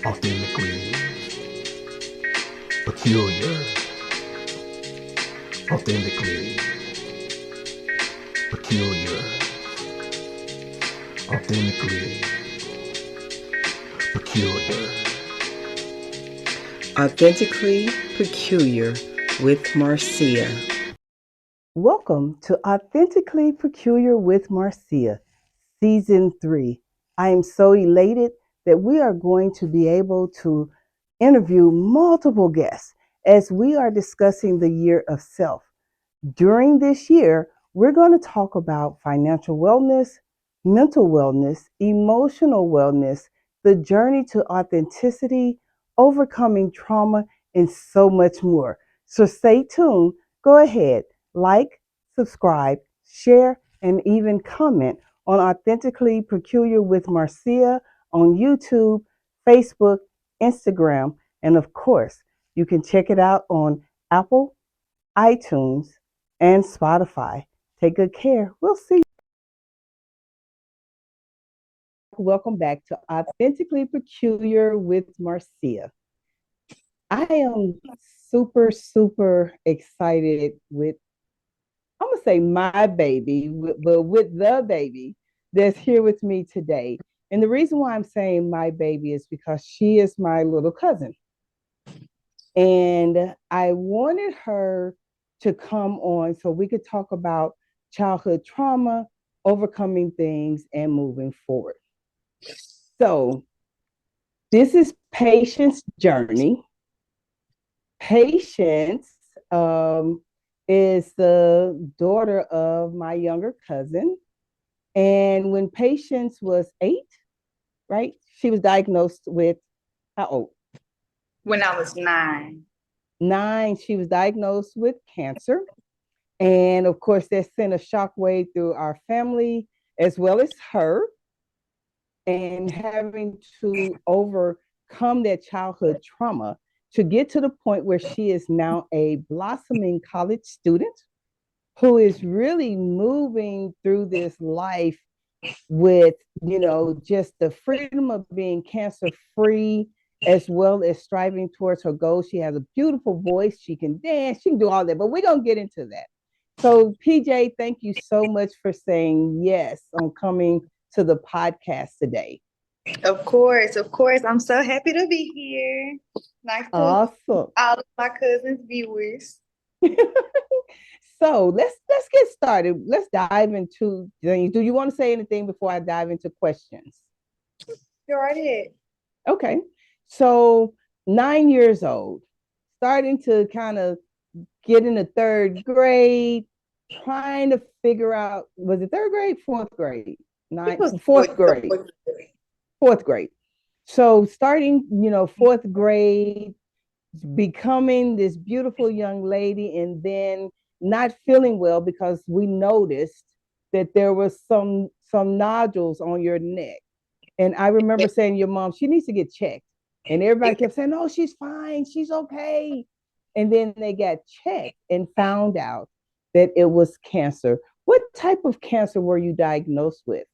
authentically peculiar, authentically peculiar, authentically peculiar. Authentically Peculiar with Marcia. Welcome to Authentically Peculiar with Marcia, Season 3. I am so elated that we are going to be able to interview multiple guests as we are discussing the year of self. During this year, we're going to talk about financial wellness, mental wellness, emotional wellness, the journey to authenticity, overcoming trauma, and so much more. So stay tuned. Go ahead, like, subscribe, share, and even comment on Authentically Peculiar with Marcia on YouTube, Facebook, Instagram, and of course, you can check it out on Apple, iTunes, and Spotify. Take good care. We'll see you. Welcome back to Authentically Peculiar with Marcia. I am super excited with, I'm going to say my baby, but with the baby that's here with me today. And the reason why I'm saying my baby is because she is my little cousin. And I wanted her to come on so we could talk about childhood trauma, overcoming things, and moving forward. So, this is Patience' journey. Patience is the daughter of my younger cousin. And when Patience was 8, right, she was diagnosed with how old? When I was 9. 9, she was diagnosed with cancer. And of course, that sent a shockwave through our family as well as her. And having to overcome that childhood trauma to get to the point where she is now a blossoming college student who is really moving through this life with, just the freedom of being cancer free as well as striving towards her goals. She has a beautiful voice. She can dance. She can do all that, but we're going to get into that. So, PJ, thank you so much for saying yes on coming to the podcast today. Of course. I'm so happy to be here. Nice to Awesome. all of my cousins' viewers. So let's get started. Let's dive into things. Do you want to say anything before I dive into questions? Go right ahead. Okay. So 9 years old, starting to kind of get in the 3rd grade, trying to figure out, was it 3rd grade, 4th grade? Fourth grade. 4th grade. So starting, 4th grade, becoming this beautiful young lady, and then not feeling well because we noticed that there was some nodules on your neck. And I remember saying to your mom, she needs to get checked. And everybody kept saying, no, she's fine. She's okay. And then they got checked and found out that it was cancer. What type of cancer were you diagnosed with?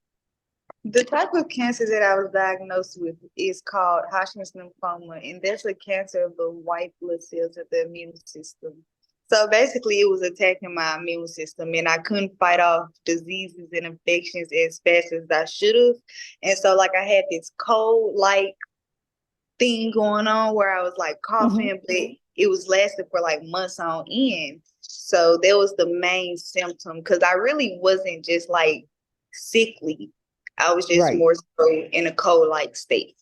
The type of cancer that I was diagnosed with is called Hodgkin's lymphoma, and that's a cancer of the white blood cells of the immune system. So basically, it was attacking my immune system, and I couldn't fight off diseases and infections as fast as I should have. And so, like, I had this cold-like thing going on where I was like coughing, but it was lasting for like months on end. So that was the main symptom, because I really wasn't just like sickly. I was just more so in a cold-like state.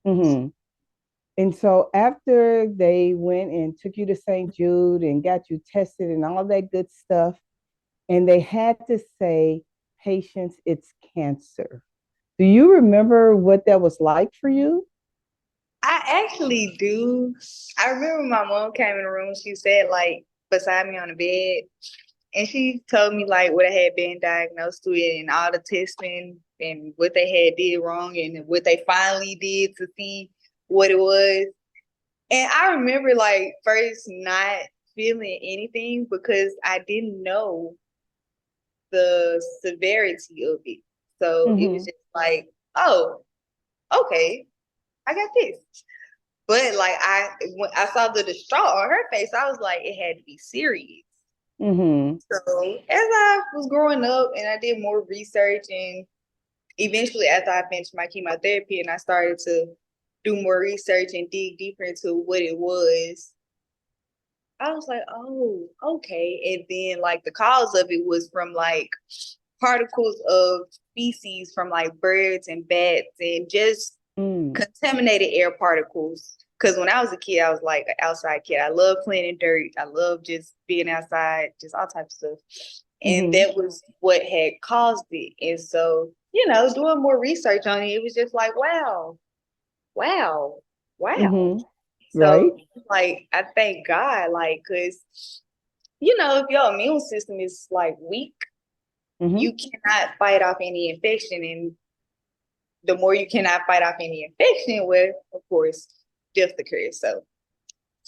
Mm-hmm. And so after they went and took you to St. Jude and got you tested and all that good stuff, and they had to say, Patience, it's cancer. Do you remember what that was like for you? I actually do. I remember my mom came in the room. She sat like beside me on the bed, and she told me like what I had been diagnosed with and all the testing and what they had did wrong and what they finally did to see what it was. And I remember like first not feeling anything because I didn't know the severity of it. So it was just like, oh, okay. I got this. But like when I saw the distraught on her face, I was like, it had to be serious. Mm-hmm. So as I was growing up and I did more research, and eventually after I finished my chemotherapy and I started to do more research and dig deeper into what it was, I was like, oh, okay. And then like the cause of it was from like particles of species from like birds and bats and just contaminated air particles. Because when I was a kid, I was like an outside kid. I love playing in dirt. I love just being outside, just all types of stuff. And that was what had caused it. And so, doing more research on it, it was just like, wow. Mm-hmm. Right. So, like, I thank God, like, because, if your immune system is like weak, you cannot fight off any infection. And the more you cannot fight off any infection, well, of course, death occurs. So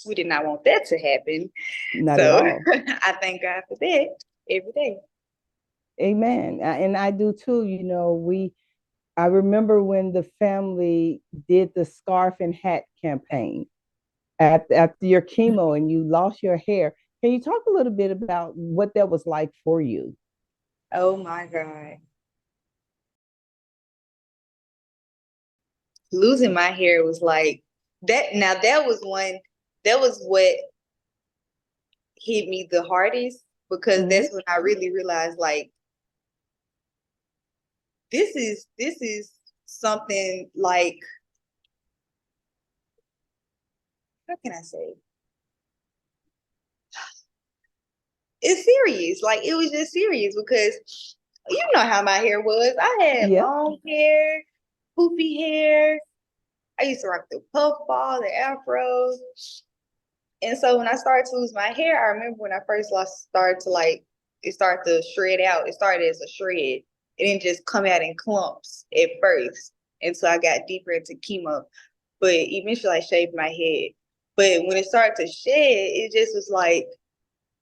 we did not want that to happen. Not at So all. I thank God for that every day. Amen. And I do too. I remember when the family did the scarf and hat campaign after your chemo and you lost your hair. Can you talk a little bit about what that was like for you? Oh my God. Losing my hair was like that. Now that was what hit me the hardest, because that's when I really realized like this is something like, how can I say? It's serious. Like it was just serious because you know how my hair was. I had long hair, poofy hair. I used to rock the puffball, the afros. And so when I started to lose my hair, I remember when I first it started to shred out. It started as a shred. It didn't just come out in clumps at first. And so I got deeper into chemo. But eventually I shaved my head. But when it started to shed, it just was like,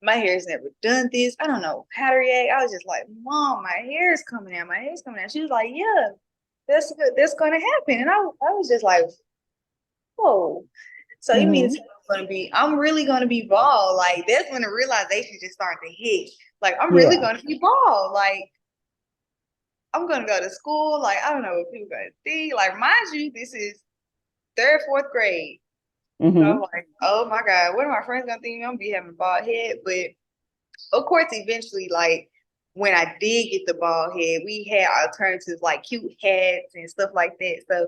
my hair's never done this. I don't know how to react. I was just like, Mom, my hair is coming out. My hair's coming out. She was like, yeah, that's good. That's going to happen. And I was just like, whoa. So it means I'm really going to be bald. Like that's when the realization just started to hit. Like I'm really going to be bald. Like I'm going to go to school. Like I don't know what people going to think. Like mind you, this is 3rd, 4th grade. So I'm like, oh my God, what are my friends going to think? I'm going to be having a bald head. But of course, eventually, like when I did get the bald head, we had alternatives like cute hats and stuff like that. So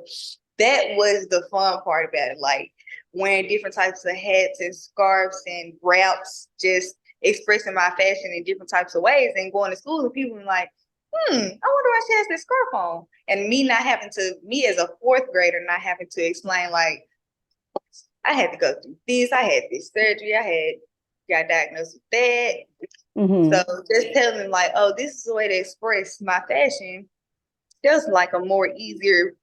that was the fun part about it. Like wearing different types of hats and scarves and wraps, just expressing my fashion in different types of ways and going to school and people were like, I wonder why she has this scarf on. And me as a 4th grader, not having to explain like, I had to go through this, I had this surgery, got diagnosed with that. So just telling them like, oh, this is the way to express my fashion. Just like a more easier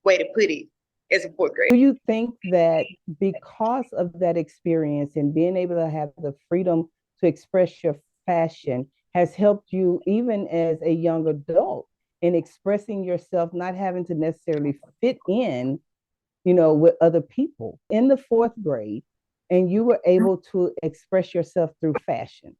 way to put it as a 4th grader. Do you think that because of that experience and being able to have the freedom to express your fashion has helped you even as a young adult in expressing yourself, not having to necessarily fit in, with other people in the 4th grade, and you were able to express yourself through fashion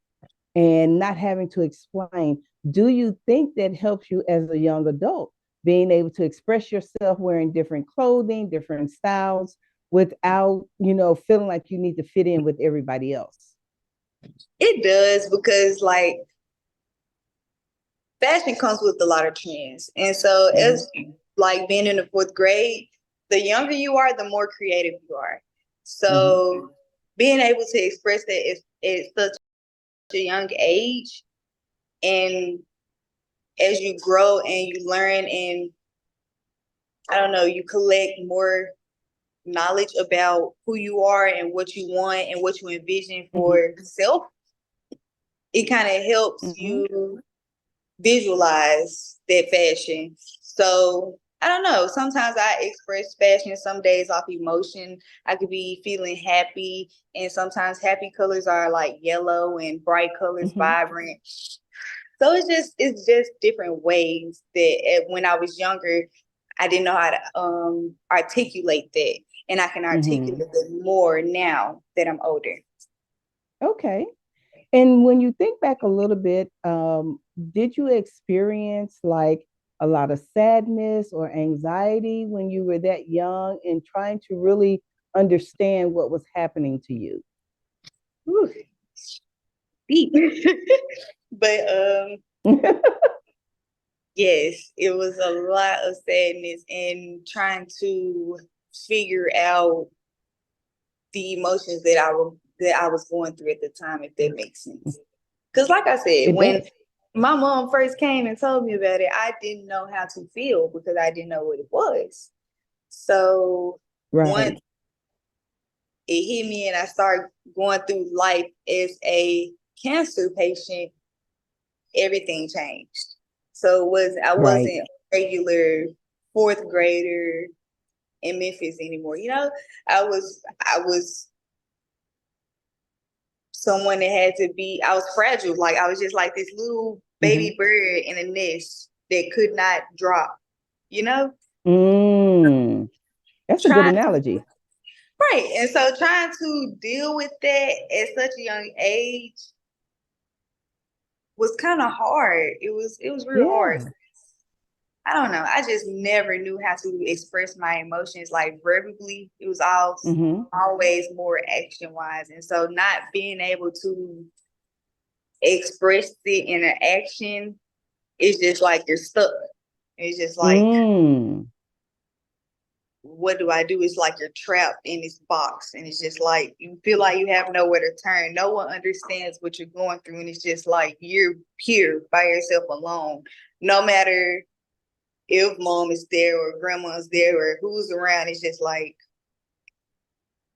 and not having to explain? Do you think that helps you as a young adult, being able to express yourself wearing different clothing, different styles, without, feeling like you need to fit in with everybody else? It does, because like fashion comes with a lot of trends. And so as like being in the 4th grade, the younger you are, the more creative you are. So being able to express that at such a young age, and as you grow and you learn and I don't know, you collect more knowledge about who you are and what you want and what you envision for self, it kind of helps you visualize that fashion. So I don't know. Sometimes I express fashion some days off emotion. I could be feeling happy, and sometimes happy colors are like yellow and bright colors, vibrant. So it's just different ways that when I was younger, I didn't know how to articulate that. And I can articulate it more now that I'm older. Okay. And when you think back a little bit, did you experience like a lot of sadness or anxiety when you were that young and trying to really understand what was happening to you? Ooh, deep. But yes, it was a lot of sadness and trying to figure out the emotions that I was going through at the time, if that makes sense. Because like I said, when my mom first came and told me about it, I didn't know how to feel because I didn't know what it was. So once it hit me and I started going through life as a cancer patient, everything changed. So I wasn't a regular fourth grader in Memphis anymore. You know, I was someone that had to be, I was fragile. Like I was just like this little baby bird in a nest that could not drop, you know? That's a good analogy. Right. And so trying to deal with that at such a young age was kind of hard. It was real hard. I don't know. I just never knew how to express my emotions like verbally. It was always more action wise. And so not being able to express it in an action, it's just like you're stuck. It's just like, what do I do? It's like you're trapped in this box. And it's just like, you feel like you have nowhere to turn. No one understands what you're going through. And it's just like, you're here by yourself alone. No matter if mom is there or grandma's there or who's around, it's just like,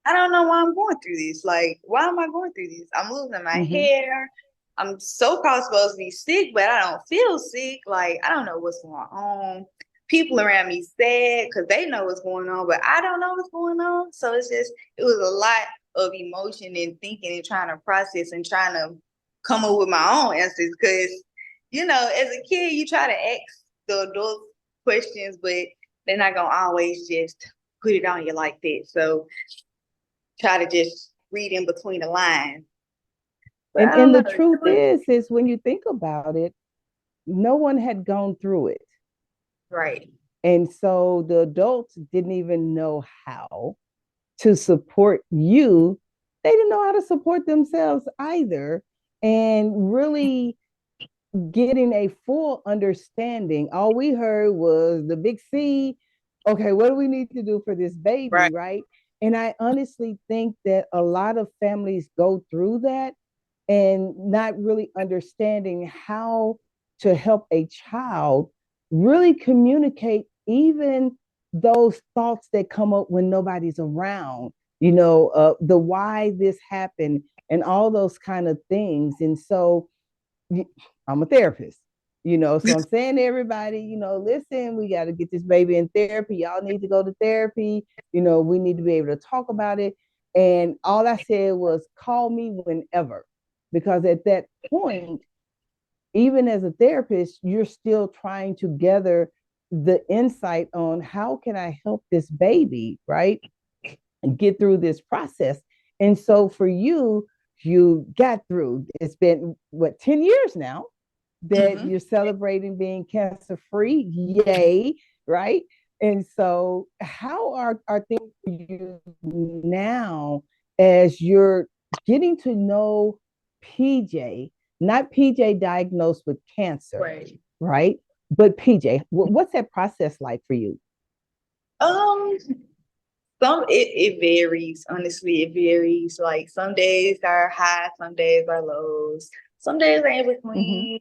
I don't know why I'm going through this. Like, why am I going through this? I'm losing my hair. I'm so-called supposed to be sick, but I don't feel sick. Like, I don't know what's going on. People around me sad because they know what's going on, but I don't know what's going on. So it was a lot of emotion and thinking and trying to process and trying to come up with my own answers. Because, you know, as a kid, you try to ask the adults questions, but they're not going to always just put it on you like that. So try to just read in between the lines. And the truth is when you think about it, no one had gone through it. Right. And so the adults didn't even know how to support you. They didn't know how to support themselves either. And really getting a full understanding, all we heard was the big C. Okay, what do we need to do for this baby, right? And I honestly think that a lot of families go through that and not really understanding how to help a child really communicate even those thoughts that come up when nobody's around, the why this happened and all those kind of things. And so I'm a therapist, so I'm saying to everybody, listen, we got to get this baby in therapy. Y'all need to go to therapy. We need to be able to talk about it. And all I said was call me whenever, because at that point, even as a therapist, you're still trying to gather the insight on how can I help this baby, right? And get through this process. And so for you, you got through. It's been 10 years now that you're celebrating being cancer free. Yay, right? And so how are things for you now as you're getting to know PJ, not PJ diagnosed with cancer, right? But PJ, what's that process like for you? It varies. Honestly, it varies. Like some days are high, some days are lows, some days are in between,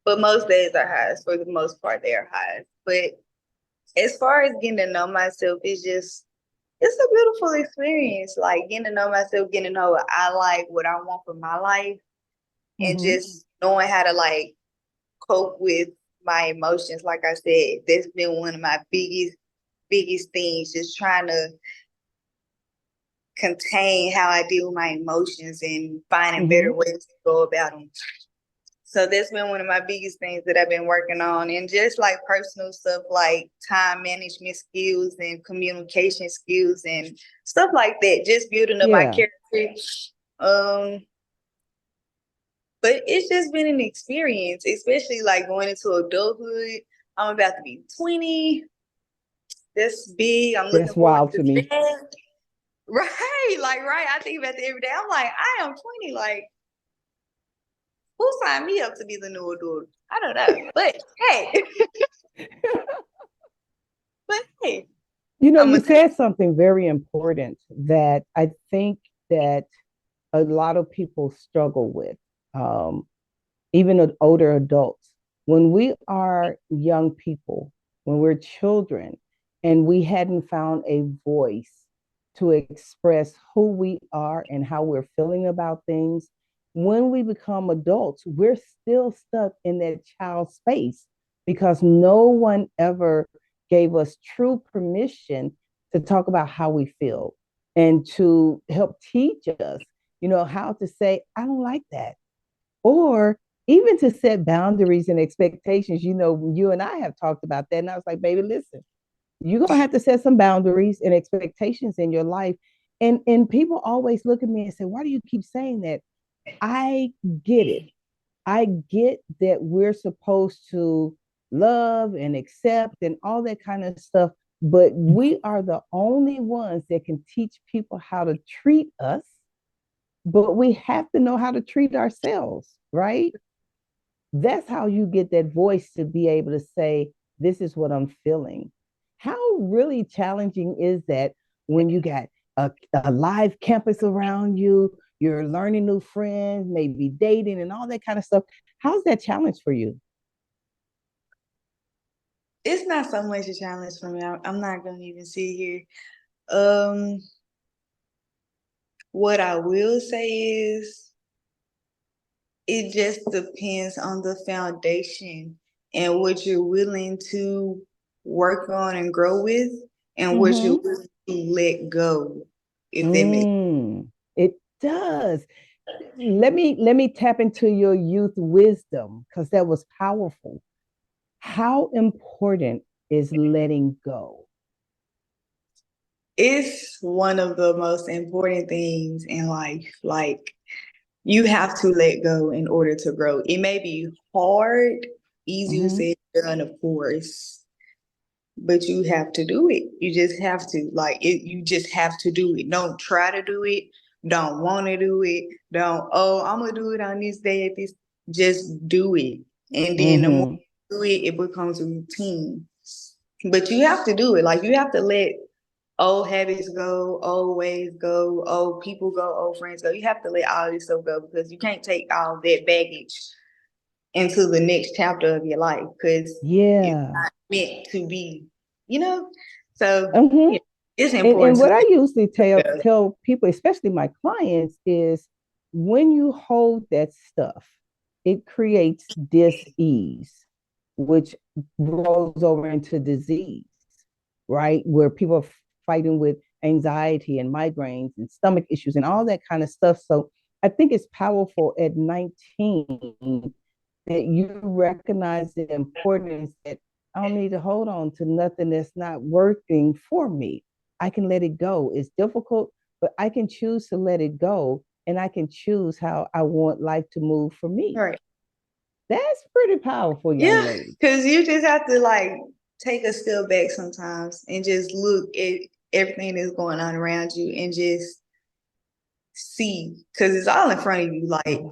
but most days are highs. For the most part, they are highs. But as far as getting to know myself, it's a beautiful experience. Like getting to know myself, getting to know what I like, what I want for my life, and just knowing how to like cope with my emotions. Like I said, that's been one of my biggest things, just trying to contain how I deal with my emotions and finding better ways to go about them. So that's been one of my biggest things that I've been working on. And just like personal stuff like time management skills and communication skills and stuff like that. Just building up my Yeah. character. But it's just been an experience, especially like going into adulthood. I'm about to be 20. That's big. I'm looking That's forward wild to to me. that. Right. Like, right. I think about that every day. I'm like, I am 20. Like, who signed me up to be the new adult? I don't know. But hey. But hey. You know, I'm you a said something very important that I think that a lot of people struggle with, um, even older adults. When we are young people, when we're children, and we hadn't found a voice to express who we are and how we're feeling about things, when we become adults, we're still stuck in that child space because no one ever gave us true permission to talk about how we feel and to help teach us, how to say, I don't like that. Or even to set boundaries and expectations. You and I have talked about that. And I was like, baby, listen, you're going to have to set some boundaries and expectations in your life. And people always look at me and say, why do you keep saying that? I get it. I get that we're supposed to love and accept and all that kind of stuff, but we are the only ones that can teach people how to treat us, but we have to know how to treat ourselves, right? That's how you get that voice to be able to say, this is what I'm feeling. How really challenging is that when you got a live campus around you, you're learning new friends, maybe dating and all that kind of stuff? How's that challenge for you? It's not so much a challenge for me. I'm not gonna even sit here. Um, what I will say is it just depends on the foundation and what you're willing to work on and grow with and what you're Mm-hmm. willing to let go, if that makes It does. Let me tap into your youth wisdom because that was powerful. How important is letting go? it's one of the most important things in life. Like you have to let go in order to grow. It may be hard, easier Mm-hmm. said than done, of course, but you have to do it. You just have to. Like it, you just have to do it. Don't try to do it. Don't want to do it. Don't, oh, I'm gonna do it on this day at this. Just do it. And then the more Mm-hmm. you do it, it becomes a routine. But you have to do it. Like you have to let old habits go, old ways go, old people go, old friends go. You have to let all this stuff go because you can't take all that baggage into the next chapter of your life because it's Yeah. not meant to be, you know? So Mm-hmm. yeah, it's And important to what I usually tell let go. tell people, especially my clients, is when you hold that stuff, it creates dis-ease, which rolls over into disease, right? Where people are fighting with anxiety and migraines and stomach issues and all that kind of stuff. So I think it's powerful at 19 that you recognize the importance that I don't need to hold on to nothing that's not working for me. I can let it go. It's difficult, but I can choose to let it go and I can choose how I want life to move for me. Right. That's pretty powerful, young Yeah, lady. because you just have to like take a step back sometimes and just look at everything that's going on around you and just see because it's all in front of you. Like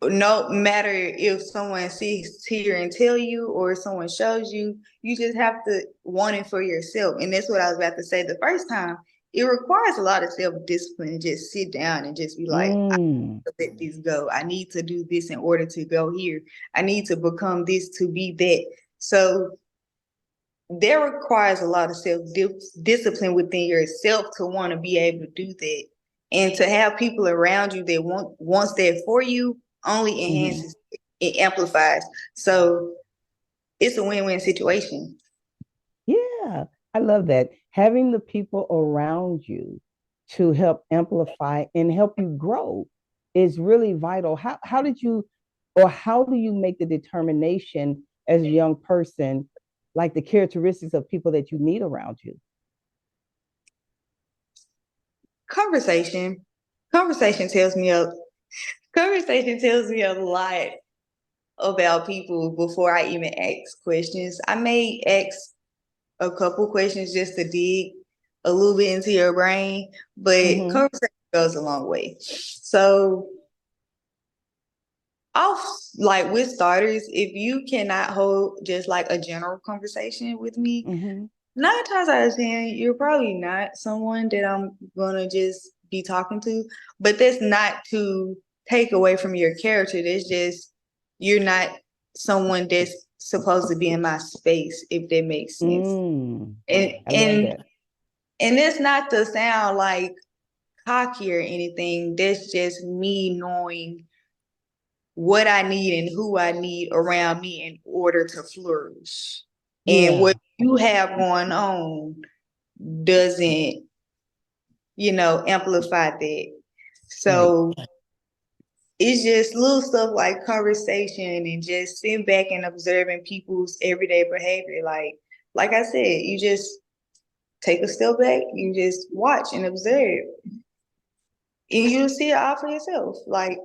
no matter if someone sits here and tell you or someone shows you, you just have to want it for yourself. And that's what I was about to say the first time. It requires a lot of self-discipline to just sit down and just be like, I Mm, need to let this go. I need to do this in order to go here. I need to become this to be that. So that requires a lot of self-discipline within yourself to want to be able to do that. And to have people around you that wants that for you only mhm. enhances it amplifies. So it's a win-win situation. Yeah, I love that. Having the people around you to help amplify and help you grow is really vital. How did you or how do you make the determination as a young person, like the characteristics of people that you need around you? Conversation. Conversation tells me a conversation tells me a lot about people before I even ask questions. I may ask a couple questions just to dig a little bit into your brain, but Mm-hmm. conversation goes a long way. So off like with starters, if you cannot hold just like a general conversation with me, Mm-hmm. 9 times out of 10, you're probably not someone that I'm gonna just be talking to. But that's not to take away from your character. That's just you're not someone that's supposed to be in my space, if that makes sense. And I love and that. and that's not to sound like cocky or anything. That's just me knowing what I need and who I need around me in order to flourish. And Yeah. what you have going on doesn't, amplify that. Right. So it's just little stuff like conversation and just sitting back and observing people's everyday behavior. Like I said, you just take a step back, you just watch and observe, and you'll see it all for yourself. Like,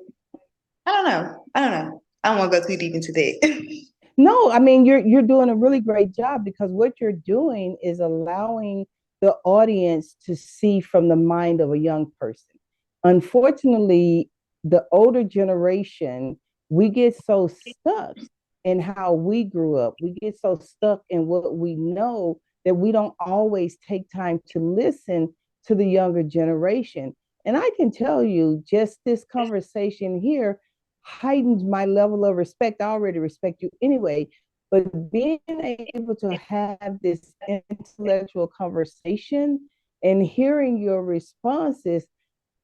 I don't know. I don't want to go too deep into that. No, I mean you're doing a really great job because what you're doing is allowing the audience to see from the mind of a young person. Unfortunately, the older generation, we get so stuck in how we grew up. We get so stuck in what we know that we don't always take time to listen to the younger generation. And I can tell you, just this conversation here heightens my level of respect. I already respect you anyway, but being able to have this intellectual conversation and hearing your responses,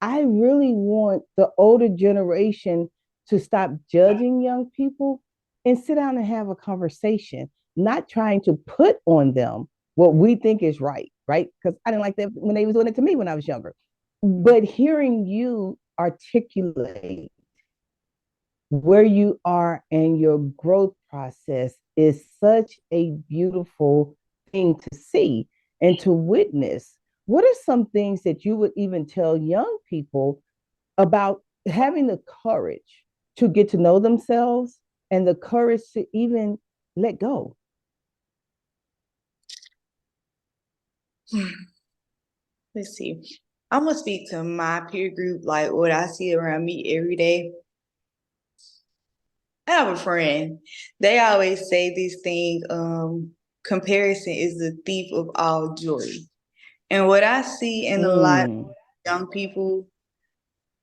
I really want the older generation to stop judging young people and sit down and have a conversation, not trying to put on them what we think is right, right? Because I didn't like that when they was doing it to me when I was younger. But hearing you articulate where you are in your growth process is such a beautiful thing to see and to witness. What are some things that you would even tell young people about having the courage to get to know themselves and the courage to even let go? Let's see. I'm gonna speak to my peer group, like what I see around me every day. I have a friend. They always say this thing, comparison is the thief of all joy. And what I see in a lot of Mm, young people,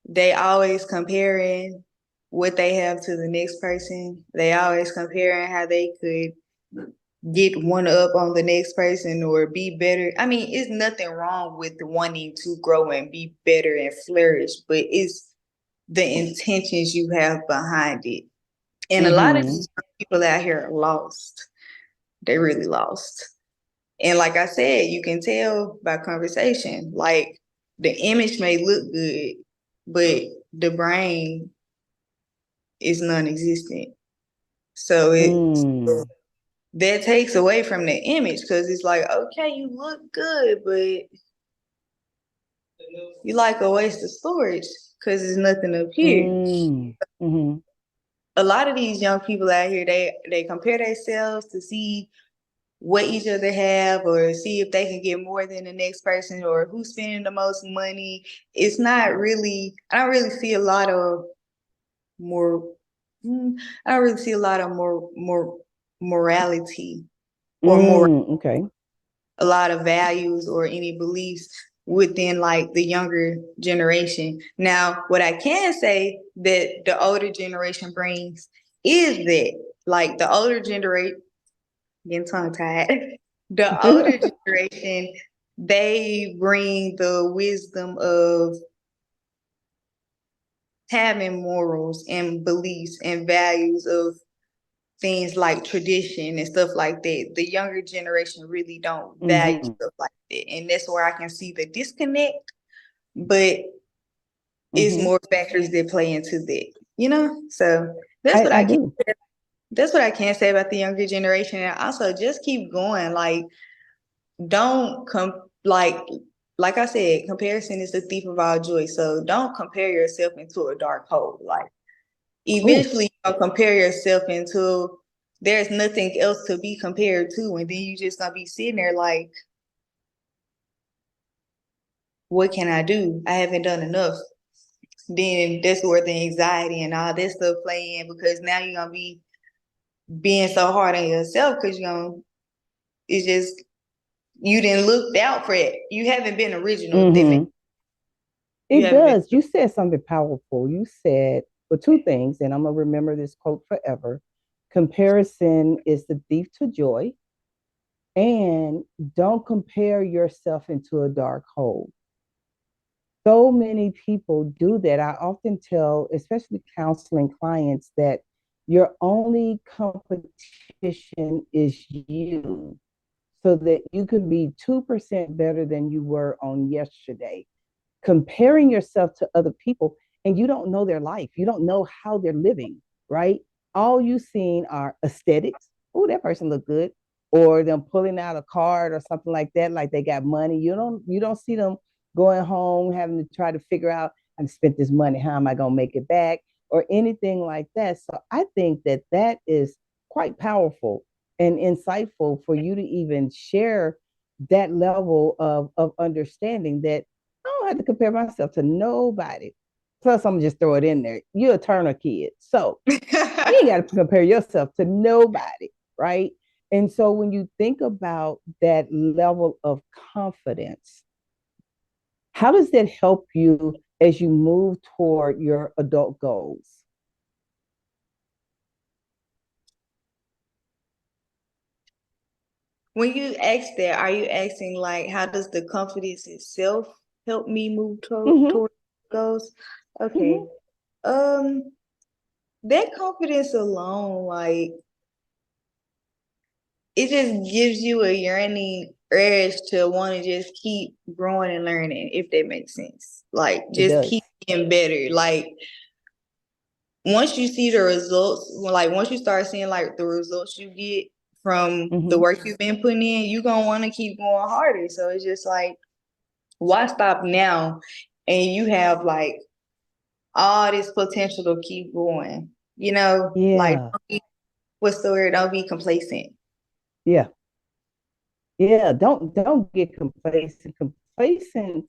they always comparing what they have to the next person. They always comparing how they could get one up on the next person or be better. I mean, it's nothing wrong with wanting to grow and be better and flourish, but it's the intentions you have behind it. And a lot of mm-hmm, these people out here are lost. They really lost. And like I said, you can tell by conversation, like the image may look good, but the brain is non-existent. So mm, that takes away from the image because it's like, okay, you look good, but you like a waste of storage because there's nothing up here. mm, mm-hmm, A lot of these young people out here, they compare themselves to see what each other have or see if they can get more than the next person or who's spending the most money. It's not really, I don't really see a lot of more, I don't really see a lot of more morality or more okay. a lot of values or any beliefs within like the younger generation. Now, what I can say that the older generation brings is that like the older generation, getting tongue tied, the older generation, they bring the wisdom of having morals and beliefs and values of things like tradition and stuff like that. The younger generation really don't value Mm-hmm, stuff like that. And that's where I can see the disconnect, but it's mm-hmm. more factors that play into that, you know? So That's what I I can do. that's what I can say about the younger generation. And also just keep going. Like, don't like I said, comparison is the thief of all joy. So don't compare yourself into a dark hole. Like, Ooh, eventually you'll compare yourself into there's nothing else to be compared to, and then you just gonna be sitting there like, what can I do? I haven't done enough. Then that's where the anxiety and all this stuff play in, because now you're gonna be being so hard on yourself because it's just you didn't look out for it. You haven't been original, if that makes mm-hmm. you It haven't been. does. You said something powerful. You said, well, two things, and I'm gonna remember this quote forever. Comparison is the thief to joy, and don't compare yourself into a dark hole. So many people do that. I often tell, especially counseling clients, that your only competition is you, so that you can be 2% better than you were on yesterday. Comparing yourself to other people, and you don't know their life. You don't know how they're living, right? All you've seen are aesthetics. Oh, that person look good. Or them pulling out a card or something like that, like they got money. You don't see them going home having to try to figure out, I spent this money, how am I going to make it back, or anything like that. So I think that that is quite powerful and insightful for you to even share that level of understanding, that I don't have to compare myself to nobody. Plus, I'm gonna just throw it in there. You're a Turner kid, so you ain't got to compare yourself to nobody, right? And so when you think about that level of confidence, how does that help you as you move toward your adult goals? When you ask that, are you asking like, how does the confidence itself help me move Mm-hmm, toward goals? Okay. mm-hmm. Um, that confidence alone, like, it just gives you a yearning urge to want to just keep growing and learning, if that makes sense. Like, It just keep does. getting better. Like, once you see the results, like once you start seeing like the results you get from the Mm-hmm. work you've been putting in, you're gonna want to keep going harder. So it's just like, why stop now? And you have like all this potential to keep going. Like, Yeah, what's the word? Don't be complacent. yeah, yeah. Don't get complacent. Complacent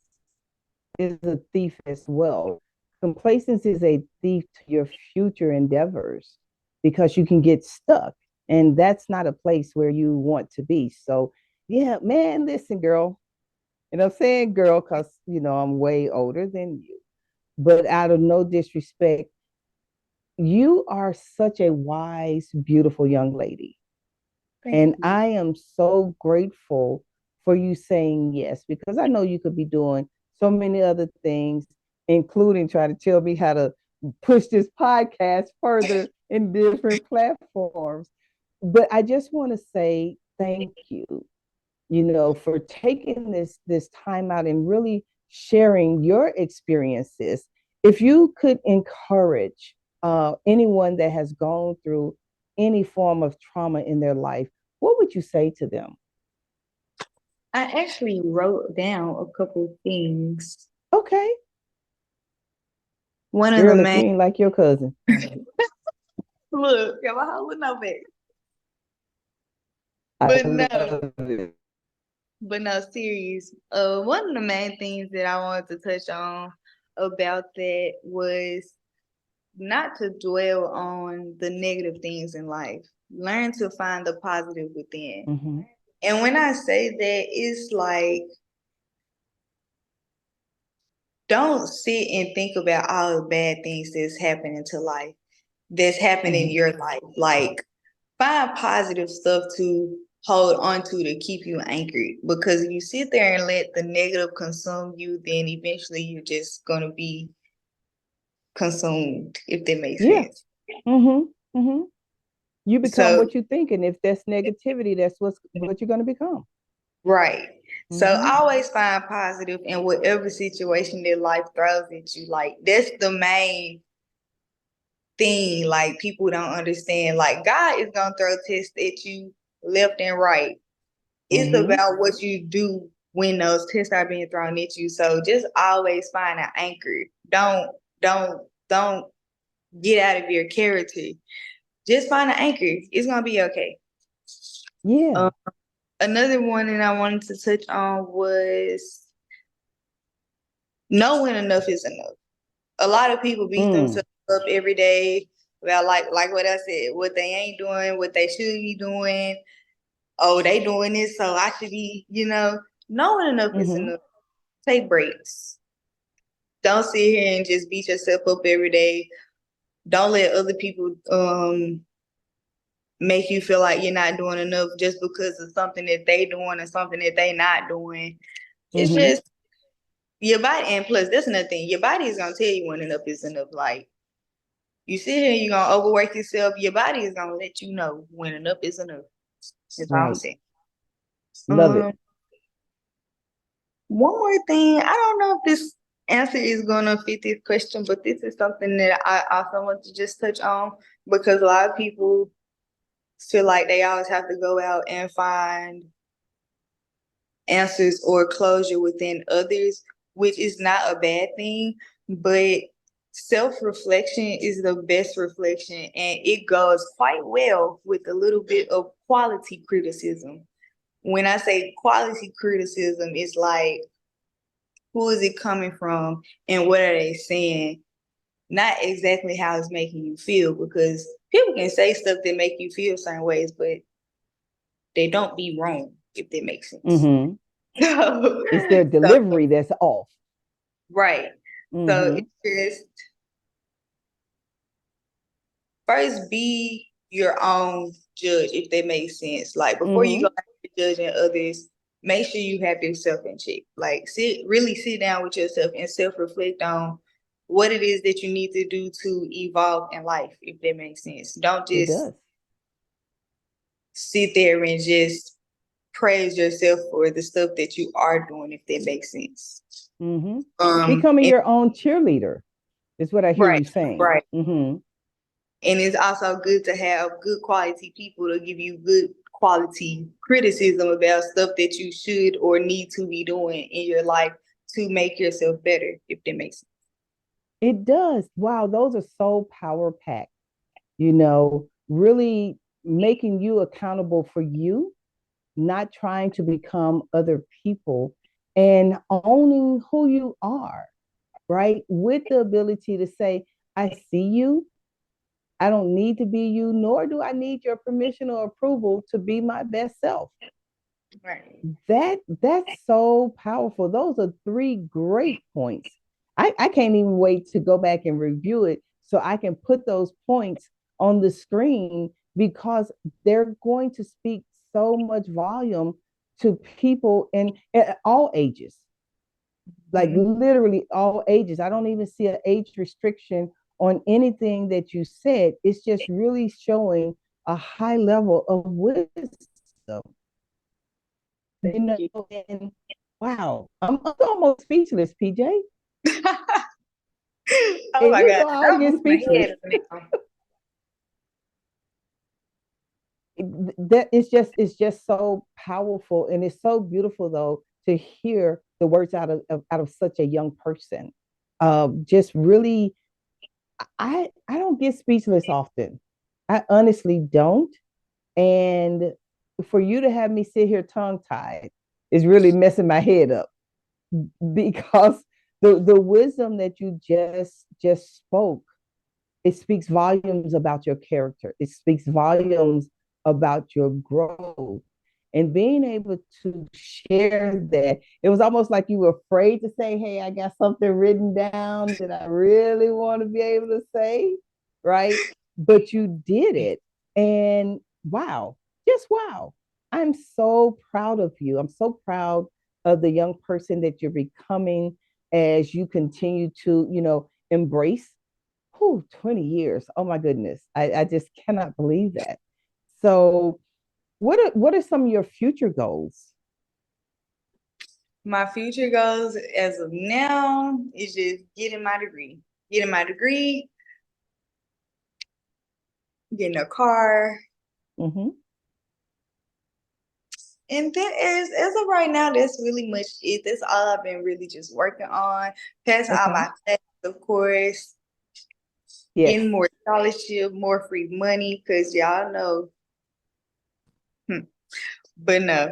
is a thief as well. Complacency is a thief to your future endeavors because you can get stuck. And that's not a place where you want to be. So, yeah, man, listen, girl. And I'm saying girl because, I'm way older than you. But out of no disrespect, you are such a wise, beautiful young lady. Thank And you. I am so grateful for you saying yes, because I know you could be doing so many other things, including trying to tell me how to push this podcast further in different platforms. But I just want to say thank you, for taking this time out and really sharing your experiences. If you could encourage anyone that has gone through any form of trauma in their life, what would you say to them? I actually wrote down a couple things. Okay, One of the girl, if main you ain't like your cousin, look, am I holding no back? I But no, love it. but no, serious. One of the main things that I wanted to touch on about that was not to dwell on the negative things in life. Learn to find the positive within. Mm-hmm. And when I say that, it's like, don't sit and think about all the bad things that's happening to life, that's happening in Mm-hmm. your life. Like, find positive stuff to hold on to keep you anchored. Because if you sit there and let the negative consume you, then eventually you're just gonna be consumed, if that makes Yeah. sense. Mm-hmm. Mm-hmm. You become So, what you think, and if that's negativity, that's what you're going to become. right. So Mm-hmm. always find positive in whatever situation that life throws at you. Like, that's the main thing. Like, people don't understand. Like, God is gonna throw tests at you left and right. It's about what you do when those tests are being thrown at you. So just always find an anchor. Don't get out of your character. Just find an anchor. It's gonna be okay. Yeah. Another one that I wanted to touch on was knowing enough is enough. A lot of people beat themselves up every day about like what I said, what they ain't doing, what they should be doing. Oh, they doing this, so I should be, knowing enough is enough. Take breaks. Don't sit here and just beat yourself up every day. Don't let other people make you feel like you're not doing enough just because of something that they doing or something that they not doing. It's just your body, and plus that's another thing. Your body is gonna tell you when enough is enough. Like, you sit here, you're gonna overwork yourself. Your body is gonna let you know when enough is enough. That's all I'm saying. Love it. One more thing. I don't know if this answer is gonna fit this question, but this is something that I also want to just touch on, because a lot of people feel like they always have to go out and find answers or closure within others, which is not a bad thing, but self-reflection is the best reflection, and it goes quite well with a little bit of quality criticism. When I say quality criticism, it's like, who is it coming from and what are they saying? Not exactly how it's making you feel, because people can say stuff that make you feel certain ways, but they don't be wrong, if that makes sense. It's their delivery that's off. Right. So it's just, first be your own judge, if that makes sense. Like, before you go judging others, make sure you have yourself in check. Like, really sit down with yourself and self-reflect on what it is that you need to do to evolve in life, if that makes sense. Don't just sit there and just praise yourself for the stuff that you are doing, if that makes sense. Becoming your own cheerleader is what I hear you saying. Right. And it's also good to have good quality people to give you good quality criticism about stuff that you should or need to be doing in your life to make yourself better, if that makes sense. It does. Wow, those are so power packed. Really making you accountable for you, not trying to become other people, and owning who you are, right? With the ability to say, I see you. I don't need to be you, nor do I need your permission or approval to be my best self. Right. That's so powerful. Those are 3 great points. I can't even wait to go back and review it so I can put those points on the screen, because they're going to speak so much volume to people in all ages. Like, literally all ages. I don't even see an age restriction on anything that you said. It's just really showing a high level of wisdom. And wow, I'm almost speechless, PJ. Oh my God. I get speechless. It's just so powerful, and it's so beautiful though to hear the words out of such a young person. Just really, I don't get speechless often. I honestly don't. And for you to have me sit here tongue tied is really messing my head up, because the wisdom that you just spoke, it speaks volumes about your character. It speaks volumes about your growth. And being able to share that, it was almost like you were afraid to say, hey, I got something written down that I really want to be able to say, right? But you did it. And wow, just wow. I'm so proud of you. I'm so proud of the young person that you're becoming as you continue to, embrace 20 years. Oh my goodness. I just cannot believe that. So what are some of your future goals? My future goals as of now is just getting my degree. getting a car. Mm-hmm. And then as of right now, that's really much it. That's all I've been really just working on. Passing all Okay. my classes, of course, Yes. getting more scholarship, more free money, because y'all know. Hmm. But no,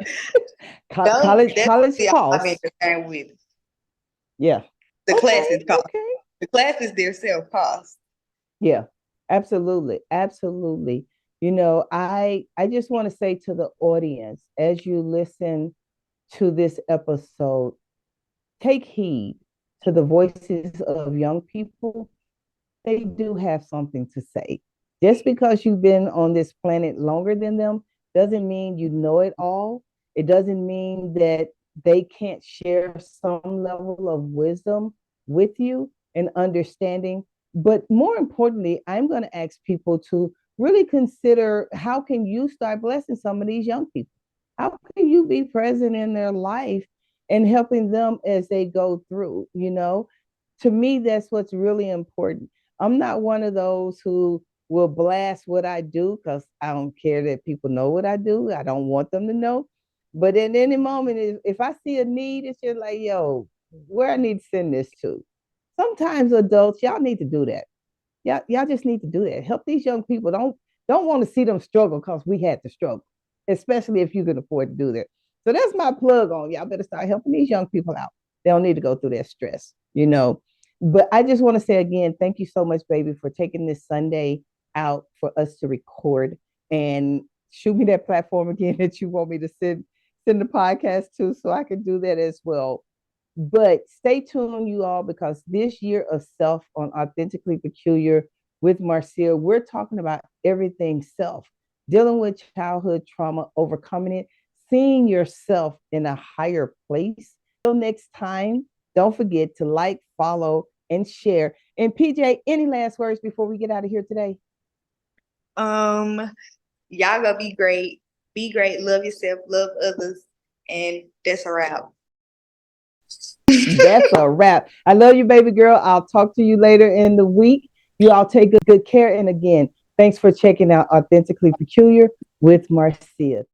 those College definitely all I've been costs. concerned with. Yeah. The Okay. classes cost. Okay. The classes themselves cost. Yeah. Absolutely. Absolutely. I just want to say to the audience, as you listen to this episode, take heed to the voices of young people. They do have something to say. Just because you've been on this planet longer than them doesn't mean you know it all. It doesn't mean that they can't share some level of wisdom with you and understanding. But more importantly, I'm going to ask people to really consider, how can you start blessing some of these young people? How can you be present in their life and helping them as they go through? To me, that's what's really important. I'm not one of those who will blast what I do, because I don't care that people know what I do. I don't want them to know. But at any moment, if I see a need, it's just like, yo, where I need to send this to. Sometimes adults, y'all need to do that. Y'all just need to do that. Help these young people. Don't want to see them struggle, because we had to struggle, especially if you can afford to do that. So that's my plug on. Y'all better start helping these young people out. They don't need to go through that stress. But I just want to say again, thank you so much, baby, for taking this Sunday out for us to record, and shoot me that platform again that you want me to send the podcast to, so I can do that as well. But stay tuned, you all, because this year of self on Authentically Peculiar with Marcia, we're talking about everything self, dealing with childhood trauma, overcoming it, seeing yourself in a higher place. Until next time, don't forget to like, follow, and share. And PJ, any last words before we get out of here today? Um, y'all gonna be great. Be great. Love yourself. Love others. And that's a wrap. That's a wrap. I love you, baby girl. I'll talk to you later in the week. You all take good care. And again, thanks for checking out Authentically Peculiar with Marcia.